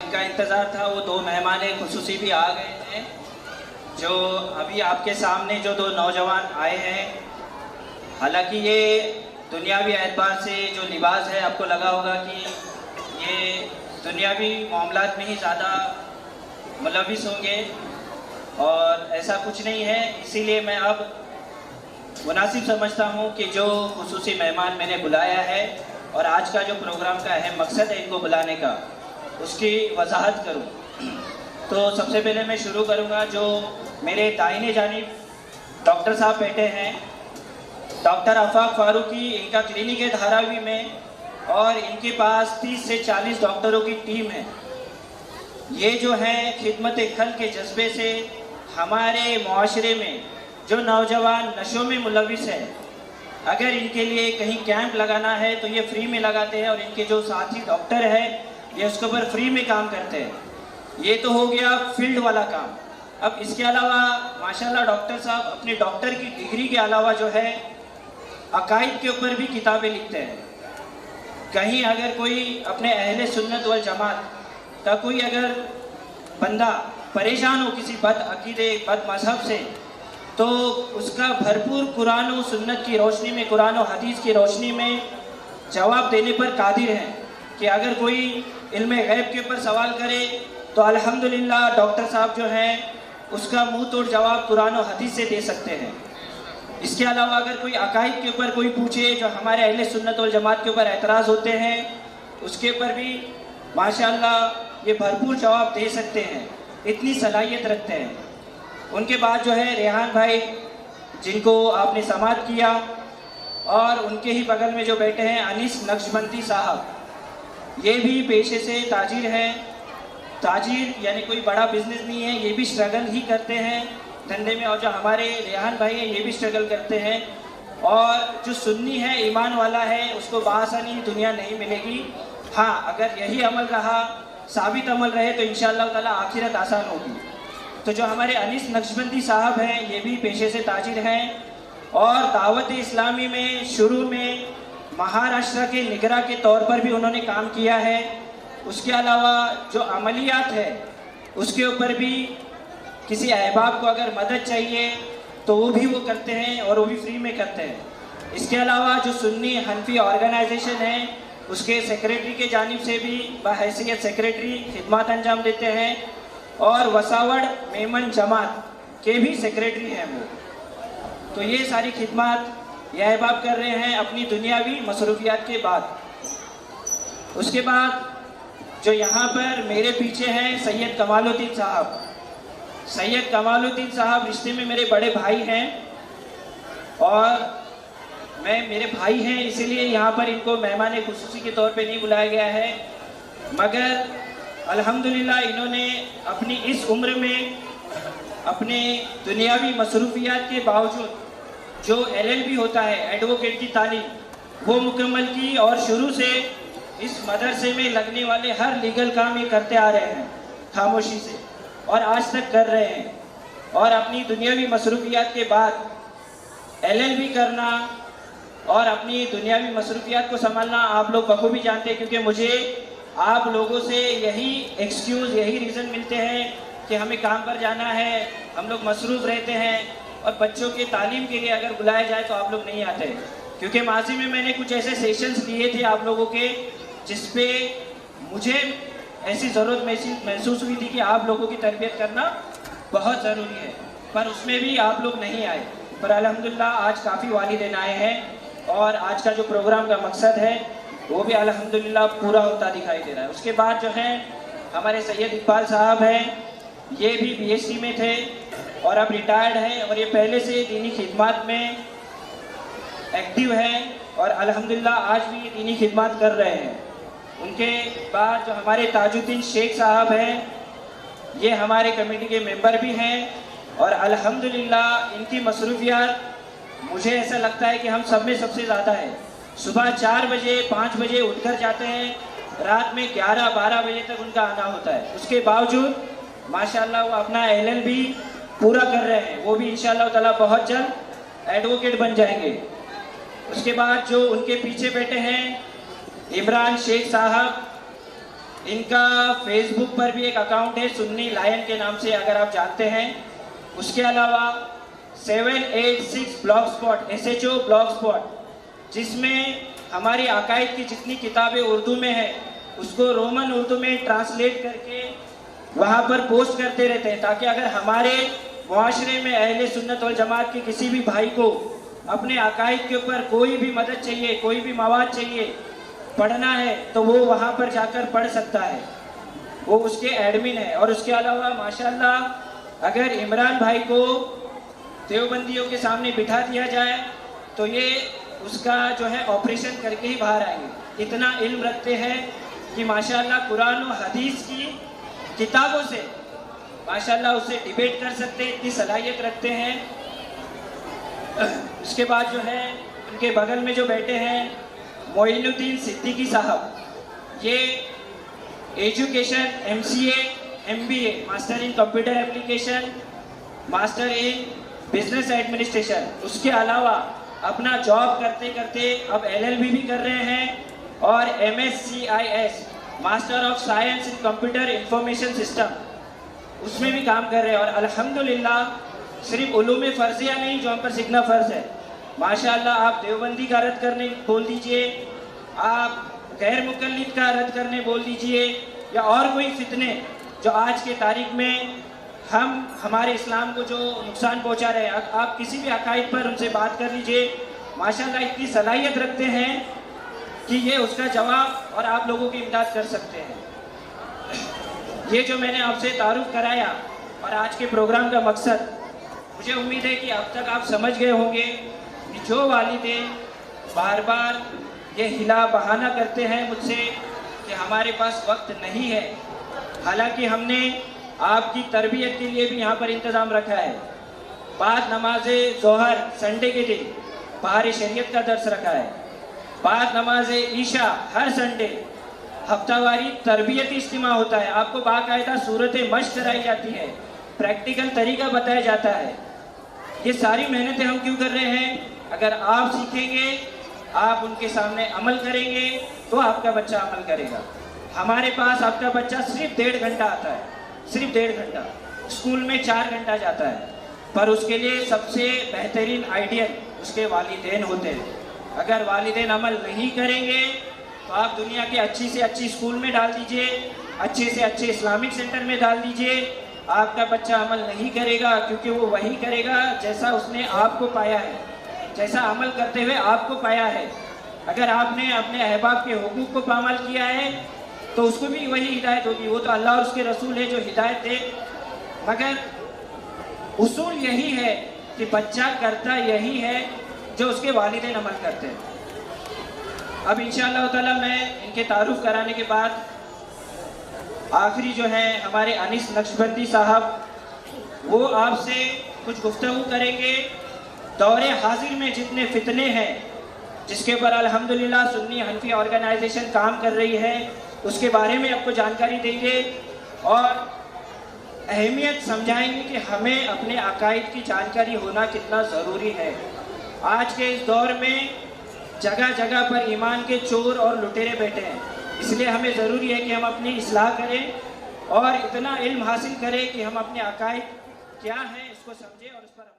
जिनका इंतज़ार था वो दो मेहमान खुसूसी भी आ गए हैं। जो अभी आपके सामने जो दो नौजवान आए हैं, हालांकि ये दुनियावी एतबार से जो लिबास है, आपको लगा होगा कि ये दुनियावी मामलात में ही ज़्यादा मुलविस होंगे, और ऐसा कुछ नहीं है। इसीलिए मैं अब मुनासिब समझता हूँ कि जो खुसूसी मेहमान मैंने बुलाया है और आज का जो प्रोग्राम का अहम मकसद है इनको बुलाने का, उसकी वजाहत करूँ। तो सबसे पहले मैं शुरू करूँगा, जो मेरे दाहिने जानिब डॉक्टर साहब बैठे हैं, डॉक्टर आफाक फारूकी, इनका क्लिनिक है धारावी में और इनके पास 30 से 40 डॉक्टरों की टीम है। ये जो है खिदमत खल के जज्बे से हमारे मुआशरे में जो नौजवान नशों में मुलविस है, अगर इनके लिए कहीं कैंप लगाना है तो ये फ्री में लगाते हैं और इनके जो साथी डॉक्टर हैं ये उसके ऊपर फ्री में काम करते हैं। ये तो हो गया फील्ड वाला काम। अब इसके अलावा माशाल्लाह डॉक्टर साहब अपनी डॉक्टर की डिग्री के अलावा जो है अकायद के ऊपर भी किताबें लिखते हैं। कहीं अगर कोई अपने अहले सुन्नत वल जमात का कोई अगर बंदा परेशान हो किसी बद अकीदे बद मजहब से, तो उसका भरपूर कुरान और सुन्नत की रोशनी में, कुरान और हदीस की रोशनी में जवाब देने पर कादिर हैं कि अगर कोई इल्म गैब के ऊपर सवाल करे तो अल्हम्दुलिल्लाह डॉक्टर साहब जो हैं उसका मुंह तोड़ जवाब कुरान और हदीस से दे सकते हैं। इसके अलावा अगर कोई अकायद के ऊपर कोई पूछे, जो हमारे अहले सुन्नत वल जमात के ऊपर एतराज़ होते हैं, उसके ऊपर भी माशाअल्लाह ये भरपूर जवाब दे सकते हैं, इतनी सलाहियत रखते हैं। उनके बाद जो है रेहान भाई, जिनको आपने समात किया, और उनके ही बगल में जो बैठे हैं अनीस नक्शबंदी साहब, ये भी पेशे से ताजिर हैं। ताजिर यानी कोई बड़ा बिजनेस नहीं है, ये भी स्ट्रगल ही करते हैं धंधे में, और जो हमारे रेहान भाई हैं ये भी स्ट्रगल करते हैं। और जो सुन्नी है, ईमान वाला है, उसको बासानी दुनिया नहीं मिलेगी। हाँ, अगर यही अमल रहा, साबित अमल रहे, तो इंशाअल्लाह ताला आखिरत आसान होगी। तो जो हमारे अनीस नक्शबंदी साहब हैं ये भी पेशे से ताजिर हैं और दावत इस्लामी में शुरू में महाराष्ट्र के निगरा के तौर पर भी उन्होंने काम किया है। उसके अलावा जो अमलियात है उसके ऊपर भी किसी अहबाब को अगर मदद चाहिए तो वो भी वो करते हैं और वो भी फ्री में करते हैं। इसके अलावा जो सुन्नी हनफी ऑर्गेनाइजेशन है उसके सेक्रेटरी के जानिब से भी बहैसियत सेक्रेटरी खिदमत अंजाम देते हैं, और वसावड़ मेमन जमात के भी सेक्रेटरी हैं वो। तो ये सारी खिदमत ये अहबाब कर रहे हैं अपनी दुनियावी मसरूफियात के बाद। उसके बाद जो यहाँ पर मेरे पीछे हैं सैयद कमालुद्दीन साहब। सैयद कमालुद्दीन साहब रिश्ते में मेरे बड़े भाई हैं और मेरे भाई हैं, इसीलिए यहाँ पर इनको मेहमान खुसूसी के तौर पे नहीं बुलाया गया है। मगर अल्हम्दुलिल्लाह इन्होंने अपनी इस उम्र में अपने दुनियावी मसरूफियात के बावजूद जो LLB होता है, एडवोकेट की तालीम, वो मुकम्मल की और शुरू से इस मदरसे में लगने वाले हर लीगल काम ये करते आ रहे हैं खामोशी से, और आज तक कर रहे हैं। और अपनी दुनियावी मसरूफियात के बाद LLB करना और अपनी दुनियावी मसरूफियात को संभालना आप लोग बखूबी जानते हैं, क्योंकि मुझे आप लोगों से यही एक्सक्यूज़, यही रीज़न मिलते हैं कि हमें काम पर जाना है, हम लोग मसरूफ़ रहते हैं, और बच्चों के तालीम के लिए अगर बुलाया जाए तो आप लोग नहीं आते। क्योंकि माजी में मैंने कुछ ऐसे सेशंस लिए थे आप लोगों के, जिस पे मुझे ऐसी ज़रूरत महसूस हुई थी कि आप लोगों की तरबियत करना बहुत ज़रूरी है, पर उसमें भी आप लोग नहीं आए। पर अल्हम्दुलिल्लाह आज काफ़ी वालिदैन आए हैं और आज का जो प्रोग्राम का मकसद है वो भी अल्हम्दुलिल्लाह पूरा होता दिखाई दे रहा है। उसके बाद जो है हमारे सैयद इकबाल साहब हैं, ये भी PhD में थे और अब रिटायर्ड हैं, और ये पहले से दीनी खिदमत में एक्टिव हैं और अल्हम्दुलिल्लाह आज भी ये दीनी खिदमत कर रहे हैं। उनके बाद जो हमारे ताजुद्दीन शेख साहब हैं, ये हमारे कमेटी के मेंबर भी हैं और अल्हम्दुलिल्लाह इनकी मसरूफियात मुझे ऐसा लगता है कि हम सब में सबसे ज़्यादा है। सुबह 4 बजे 5 बजे उठकर जाते हैं, रात में 11-12 बजे तक उनका आना होता है। उसके बावजूद माशाल्लाह वो अपना LLB पूरा कर रहे हैं, वो भी इंशाअल्लाह ताला बहुत जल्द एडवोकेट बन जाएंगे। उसके बाद जो उनके पीछे बैठे हैं इमरान शेख साहब, इनका फेसबुक पर भी एक अकाउंट है सुन्नी लायन के नाम से, अगर आप जानते हैं। उसके अलावा 786 blog spot, SHO blog spot, जिसमें हमारी अकायद की जितनी किताबें उर्दू में है उसको रोमन उर्दू में ट्रांसलेट करके वहाँ पर पोस्ट करते रहते हैं, ताकि अगर हमारे मुआशरे में अहले सुन्नत वल जमात के किसी भी भाई को अपने अकायद के ऊपर कोई भी मदद चाहिए, कोई भी मवाद चाहिए, पढ़ना है, तो वो वहाँ पर जाकर पढ़ सकता है। वो उसके एडमिन है। और उसके अलावा माशाल्लाह अगर इमरान भाई को देवबंदियों के सामने बिठा दिया जाए तो ये उसका जो है ऑपरेशन करके ही बाहर आएंगे। इतना इल्म रखते हैं कि माशाल्लाह कुरान और हदीस की किताबों से माशाल्लाह उससे डिबेट कर सकते हैं, इतनी सलाहियत रखते हैं। उसके बाद जो है उनके बगल में जो बैठे हैं मोइनुद्दीन सिद्दीकी साहब, ये education MCA MBA, master in computer application, master in business administration, उसके अलावा अपना जॉब करते करते अब LLB भी कर रहे हैं और MSCIS, master of science in computer information system, उसमें भी काम कर रहे हैं। और अल्हम्दुलिल्लाह सिर्फ उलूम फ़र्ज़िया नहीं जो हम पर सीखना फ़र्ज़ है, माशाल्लाह आप देवबंदी का रद्द करने बोल दीजिए, आप गैर मुकल्लिद का रद्द करने बोल दीजिए, या और कोई फितने जो आज के तारीख में हमारे इस्लाम को जो नुकसान पहुंचा रहे हैं, आप किसी भी अकायद पर उनसे बात कर लीजिए, माशाल्लाह इतनी सलाहियत रखते हैं कि ये उसका जवाब और आप लोगों की इमदाद कर सकते हैं। ये जो मैंने आपसे तारुफ कराया और आज के प्रोग्राम का मकसद, मुझे उम्मीद है कि अब तक आप समझ गए होंगे कि जो वालिदैन बार बार ये हिला बहाना करते हैं मुझसे कि हमारे पास वक्त नहीं है, हालांकि हमने आपकी तरबियत के लिए भी यहाँ पर इंतज़ाम रखा है। बाद नमाज ज़ोहर संडे के दिन बाहर शरीयत का दर्स रखा है, बाद नमाज ईशा हर संडे हफ्तावारी तरबियती इज्तिमा होता है, आपको बाकायदा सूरतें मश्क कराई जाती है, प्रैक्टिकल तरीका बताया जाता है। ये सारी मेहनतें हम क्यों कर रहे हैं? अगर आप सीखेंगे, आप उनके सामने अमल करेंगे तो आपका बच्चा अमल करेगा। हमारे पास आपका बच्चा सिर्फ 1.5 घंटा आता है, सिर्फ 1.5 घंटा, स्कूल में 4 घंटा जाता है, पर उसके लिए सबसे बेहतरीन आइडियल उसके वालिदैन होते हैं। अगर वालिदैन अमल नहीं करेंगे तो आप दुनिया के अच्छी से अच्छी स्कूल में डाल दीजिए, अच्छे से अच्छे इस्लामिक सेंटर में डाल दीजिए, आपका बच्चा अमल नहीं करेगा, क्योंकि वो वही करेगा जैसा उसने आपको पाया है, जैसा अमल करते हुए आपको पाया है। अगर आपने अपने अहबाब के हुकूक को पामाल किया है तो उसको भी वही हिदायत होगी। वो तो अल्लाह और उसके रसूल है जो हिदायत दे, मगर उसूल यही है कि बच्चा करता यही है जो उसके वालिदैन अमल करते हैं। अब इंशाअल्लाह ताला मैं इनके तारुफ कराने के बाद आखिरी जो है हमारे अनीस नक्शबंदी साहब वो आपसे कुछ गुफ्तगू करेंगे। दौरे हाजिर में जितने फितने हैं जिसके ऊपर अल्हम्दुलिल्लाह सुन्नी हनफी ऑर्गेनाइजेशन काम कर रही है उसके बारे में आपको जानकारी देंगे और अहमियत समझाएंगे कि हमें अपने अकायद की जानकारी होना कितना ज़रूरी है। आज के इस दौर में जगह जगह पर ईमान के चोर और लुटेरे बैठे हैं, इसलिए हमें ज़रूरी है कि हम अपनी इस्लाह करें और इतना इल्म हासिल करें कि हम अपने अकायद क्या है इसको समझें और उस पर